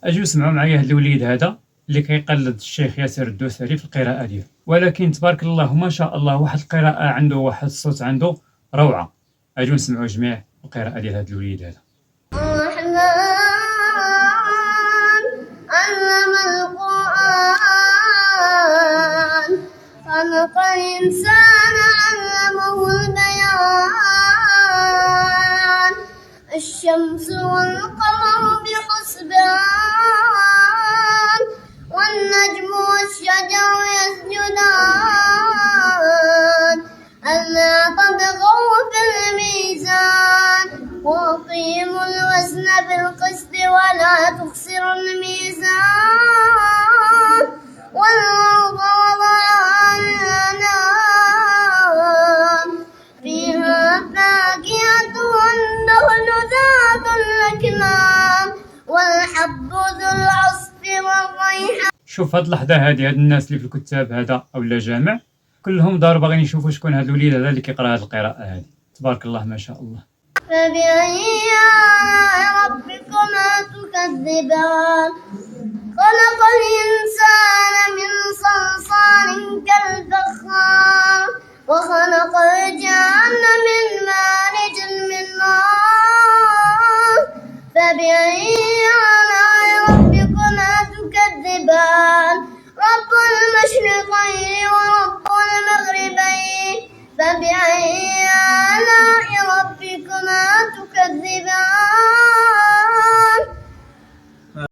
اجيو سمعوا معايا هاد الوليد هذا اللي كيقلد الشيخ ياسر الدوسري في القراءة ديالو، ولكن تبارك الله ما شاء الله واحد القراءة عنده، واحد الصوت عنده روعة. اجيو نسمعوا جميع القراءة ديال هاد الوليد هذا. الرحمن علم القرآن خلق الإنسان علمه البيان الشمس والقمر بحسبان والنجم والشجر يسجدان ألا تطغوا في الميزان وأقيموا الوزن بالقسط ولا تخسروا الميزان والأرض وضعها للأنام فيها فاكهة والنخل ذات الأكمام والحب ذو العصف والريحان. شوف هاد اللحظة هادي، هاد الناس اللي في الكتاب هذا أولا جامع كلهم داروا باغيين يشوفوا شكون هاد الوليد هذا اللي كيقرا هاد القراءة هادي. تبارك الله ما شاء الله. فبأي آلاء ربكما تكذبان خلق الإنسان من صلصال كالفخار وخلق الجن من مارج من نار فبأي آلاء ربكما تكذبان رب المشرقين ورب المغربين فبأي آلاء ربكما تكذبان.